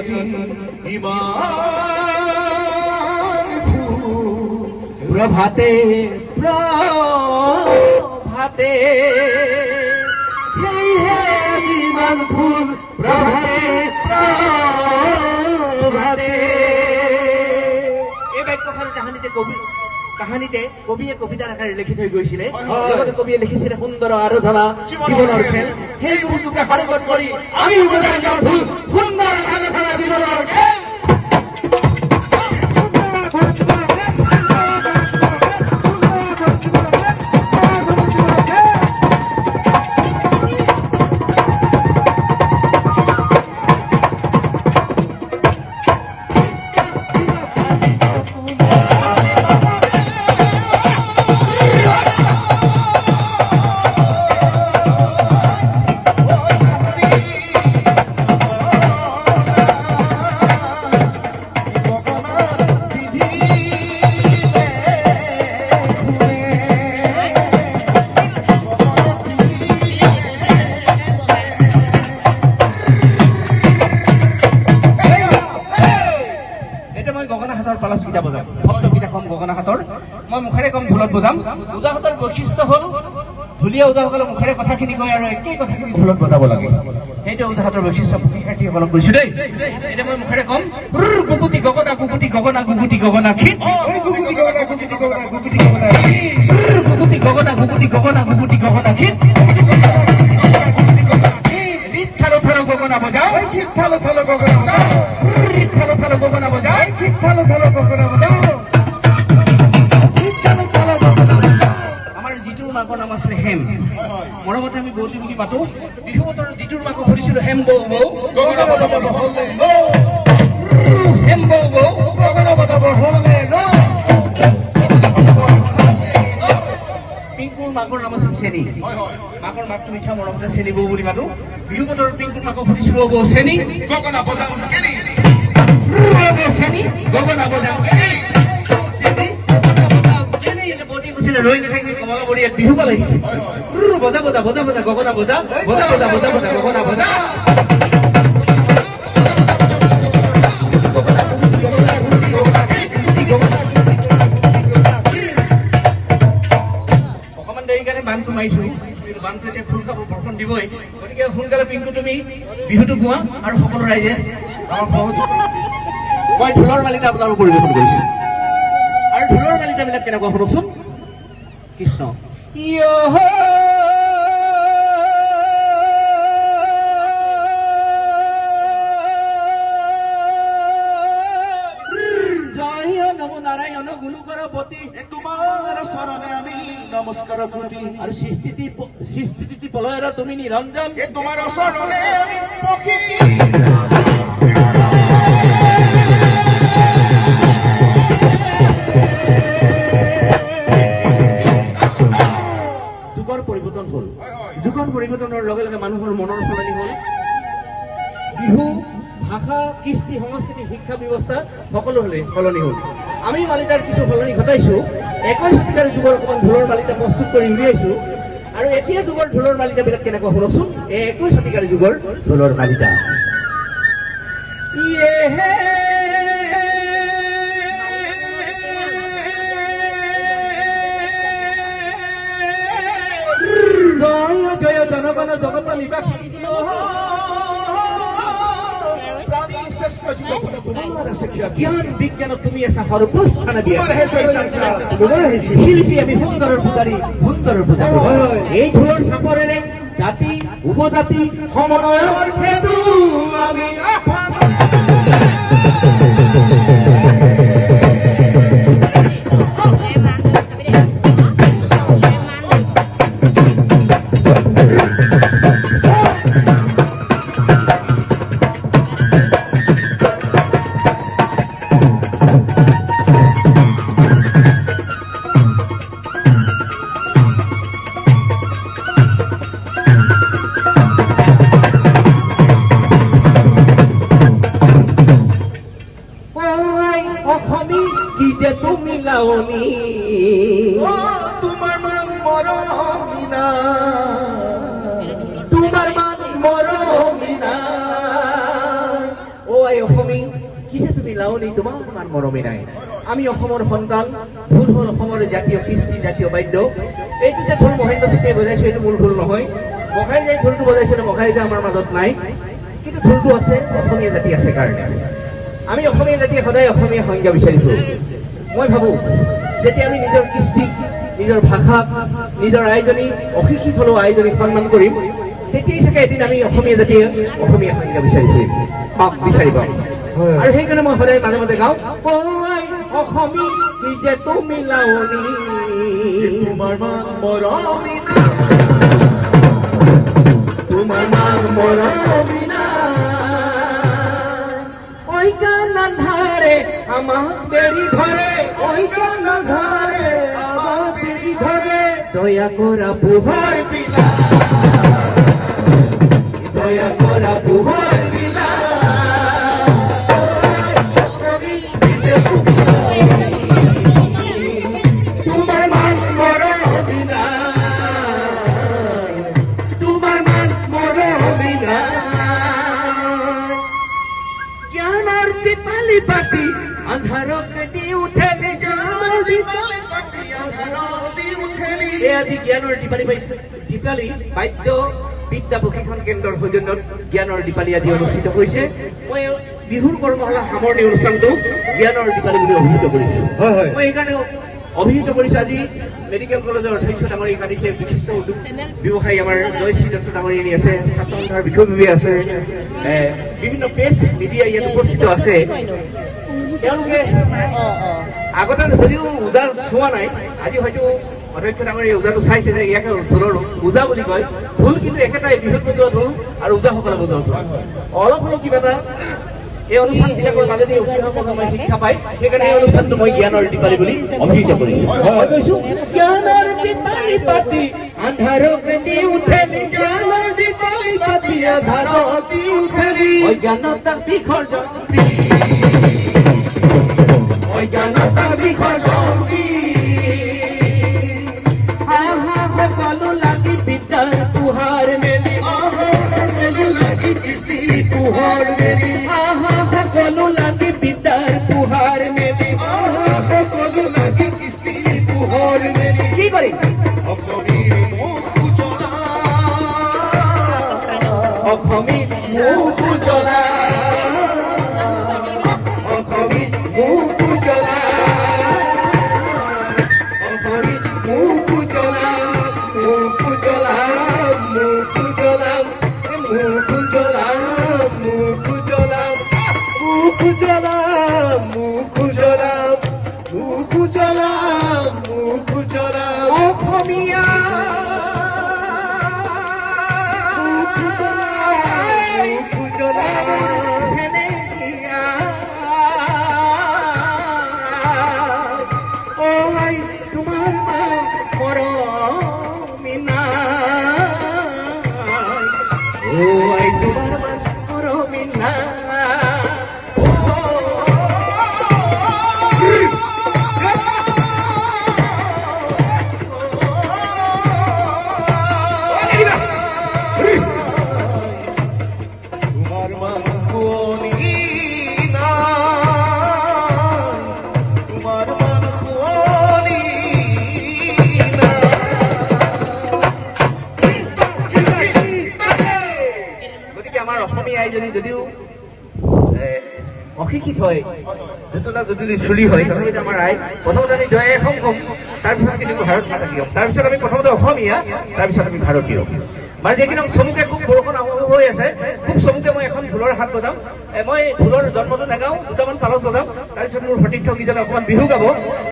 আজি ইমান প্ৰভাতে প্ৰভাতে ইমান ফুল প্ৰভাতে প্ৰভাতে। এই বাক্যখন কাহানিতে কবিয়ে কবিতাৰ আকাৰে লিখি থৈ গৈছিলে। লগতে কবিয়ে লিখিছিলে সুন্দৰ আৰাধনা জীৱনৰ খেল। সেই বন্ধুকে সৰ্বত কৰি আমি বজাই যাওঁ ঢোল, সুন্দৰ আৰাধনা জীৱনৰ খেল। মই মুখেৰে কম ঢোলত বজাম। ওজাহঁতৰ বৈশিষ্ট্য হ'ল ঢুলীয়া ওজাসকলে মুখেৰে কথাখিনি কয় আৰু একেই কথাখিনি ঢোলত বজাব লাগে। সেইটো ওজাহঁতৰ বৈশিষ্ট্য শিক্ষাৰ্থীসকলক কৈছো দেই। এতিয়া মই মুখেৰে কম গুগুটি গগনা গুগুটি গগনা গুগুটি গগনা খিত, গুগুটি গগনা গুগুটি গগনা গুগুটি গগনা গুগুটি গগনা গুগুটি গগনা গুগুটি গগনা খিত, রিত থালো থালো গগনা বজাও, খিত থালো থালো গগনা বজাও, রিত থালো থালো গগনা বজাও, খিত থালো থালো গগনা বজাও। মাকৰ নাম আছিলে হেম। মৰমতে আমি বৌতি বুলি মাতো। বিহু বতৰত যিটোৰ মাকক সুধিছিলো হেম বৌ বৌ গগনা বজাব হ'লে ন, হেম বৌ বৌ গগনা বজাব হ'লে ন। পিংকুৰ মাকৰ নাম আছিল চেনী। মাকৰ মাকটো মিঠা, মৰমতে চেনী বৌ বুলি মাতো। বিহু বতৰত পিংকুৰ মাকক সুধিছিলো বৌ চেনী গগনা বজাব কেনি, চেনী গগনা বজাব কেনি। ৰৈ নাথাকিবি কমলা বৰী এক বিহু পালেহি। বজা বজা বজা বজা গগনা বজা, বজা বজা বজা বজা গগনা বজা। অকমান দেৰি কাৰণে বানটো মাৰিছো, কিন্তু বানটো এতিয়া ফুল খাব, বৰষুণ দিবই। গতিকে সোনকালে পিংকু তুমি বিহুটো গোৱা আৰু সকলো ৰাইজে আমাৰ সহযোগ। মই ঢোলৰ মালিতা আপোনালোক পৰিৱেশন কৰিছো আৰু ঢোলৰ মালিতাবিলাক কেনেকুৱা শুনকচোন। কৃষ্ণ জয় নমো নাৰায়ণ গুলুকৰপতি, তোমাৰ চৰণে আমি নমস্কাৰ কোটি। আৰু সৃষ্টি প্ৰলয়ৰ তুমি নিৰঞ্জন, তোমাৰ চৰণে আমি পখী। পৰিৱৰ্তন হ'ল। যুগৰ পৰিৱৰ্তনৰ লগে লগে মানুহৰ মনৰ সলনি হ'ল। বিহু, ভাষা, কৃষ্টি, সংস্কৃতি, শিক্ষা ব্যৱস্থা সকলো সলনি হ'ল। আমি মালিতাৰ কিছু সলনি ঘটাইছো। 21 শতিকাৰ যুগৰ অকমান ঢোলৰ মালিতা প্ৰস্তুত কৰি উলিয়াইছো। আৰু এতিয়া যুগৰ ঢোলৰ মালিতাবিলাক কেনেকুৱা শুনকচোন। 21 শতিকাৰ যুগৰ ঢোলৰ মালিতা জয় জয় জনগণ জগত নিবাসী, জ্ঞান বিজ্ঞান তুমি আছা সর্বস্থানে দিয়া। শিল্পী আমি সুন্দৰৰ পূজাৰী, সুন্দৰৰ পূজাৰী। এই ঢোলৰ চাপৰেৰে জাতি উপজাতি সমন্বয়ৰ হেতু আমি তোমাৰ মান মৰমিনা, তোমাৰ মান মৰমিনা, ও মিলাওনি তোমাৰ মান মৰমে নাই আমি অসমৰ সন্তান ঢোল হ'ল অসমৰ জাতীয় কৃষ্টি জাতীয় বাদ্য এইটো যে ঢোল মহেন্দ্ৰ সিঙে বজাইছে এইটো মূল ঢোল নহয় মখাই যে ঢোলটো বজাইছে মখাই যে আমাৰ মাজত নাই কিন্তু ঢোলটো আছে অসমীয়া জাতি আছে কাৰণে আমি অসমীয়া জাতিয়ে সদায় অসমীয়া সংজ্ঞা বিচাৰি ফুৰোঁ মই ভাবোঁ যেতিয়া আমি নিজৰ কৃষ্টি নিজৰ ভাষাক নিজৰ আইজনী অশিক্ষিত হ'লেও আইজনীক সন্মান কৰিম তেতিয়াই চাগে এদিন আমি অসমীয়া জাতিয়ে অসমীয়া সংজ্ঞা বিচাৰি ফুৰিম বিচাৰি পাম আৰু সেইকাৰণে মই সদায় মাজে মাজে গাওঁ ঐ অসমী কি যে তুমি লাৱনী তোমাৰ মান মৰমী তোমাৰ মান মৰমী ঐ গান আন্ধাৰে আমাক বেৰি ধৰে ওই গান ঘৰে আমাৰ বিড়ি ঘৰে দয়া কৰা পোহৰ বিনা দয়া কৰা পুহৰ বিনা তোমাৰ মান মৰমী না তোমাৰ মান মৰমী না জ্ঞানৰ দীপালি পাতি আন্ধাৰক দি উঠেলি এই আজি জ্ঞানৰ দীপালি দীপালি বাদ্য বিদ্যা প্ৰশিক্ষণ কেন্দ্ৰৰ সৌজন্যত জ্ঞানৰ দীপালি আজি অনুষ্ঠিত হৈছে মই বিহুৰ কৰ্মশালা সামৰণি অনুষ্ঠানটো জ্ঞানৰ দীপালি বুলি অভিহিত কৰিছো মই সেইকাৰণে অভিহিত কৰিছো আজি মেডিকেল কলেজৰ অধ্যক্ষ ডাঙৰীয়া কাটিছে বিশিষ্ট উদ্যোগ ব্যৱসায়ী আমাৰ জয়শ্ৰী দত্ত ডাঙৰীয়ানী আছে ছাত্ৰ সন্থাৰ বিষয়ববীয়া আছে বিভিন্ন প্ৰেছ মিডিয়া ইয়াত উপস্থিত আছে তেওঁলোকে আগতে যদিও ওজা চোৱা নাই আজি হয়তো অধ্যক্ষ ডাঙৰীয়া ওজাটো চাইছে যে ইয়াকে ঢোলৰ ওজা বুলি কয় ঢোল কিন্তু একেটাই বিহুত বজোৱা ঢোল আৰু ওজাসকলে বজোৱা ঢোল অলপ হ'লেও কিবা এটা এই অনুষ্ঠানবিলাকৰ মাজেদি উঠি অহা প্ৰজন্মই শিক্ষা পায় সেইকাৰণে এই অনুষ্ঠানটো মই জ্ঞানৰ দীপালি বুলি অভিহিত কৰিছো মই কৈছো জ্ঞানৰ দীপালি পাতি আন্ধাৰক দি উঠেলি জ্ঞানৰ দীপালি পাতি আন্ধাৰক দি উঠেলি অজ্ঞানতা বিসৰ্জন অজ্ঞানতা বিসৰ্জন দি সকলো লাগি বিদ্যাৰ পোহাৰ মেলি লাগি কৃষ্টি পোহৰ মেলি সকলো লাগি বিদ্যাৰ পোহাৰ মেলি সকলো লাগি কৃষ্টি পোহৰ মেলি কি কৰিম অসমীৰ মুখ উজ্বলা অসমীত মুখ উজ্বলা অসমীত মুখ উজ্বলা অসমীত মুখ উজ্বলা মুখ উজ্বলা মুখ উজ্বলা মুখ উজ্বলা মুখ উজ্বলা মুখ উজ্বলা মুখ উজ্বলা মুখ উজ্বলা মুখ উজ্বলা অসমীয়া মুখ উজ্বলা চেনেহীয়া ঐ তোমাৰ মৰমী নাই ঐ তোমাৰ মৰমী নাই তোমাৰ মান খুনি না তোমাৰ মান খুনি না গতিকে আমাৰ অসমীয়া আইজনী যদিও অশিক্ষিত হয় জোতলা জটিল চুলি হয় তথাপিতো আমাৰ আই প্ৰথমতে আমি জয় এখন কম তাৰপিছত কিন্তু ভাৰত মাতা দিয়ক তাৰপিছত আমি প্ৰথমতে অসমীয়া তাৰপিছত আমি ভাৰতীয় মানে যিকেইটা চমুকে খুব বৰষুণ হৈ আছে খুব চমুকে মই এখন ঢোলৰ হাত বজাম মই ঢোলৰ জন্মটো নাগাওঁ দুটামান পালত বজাম তাৰপিছত মোৰ সতীৰ্থ কেইজনে অকণমান বিহু গাব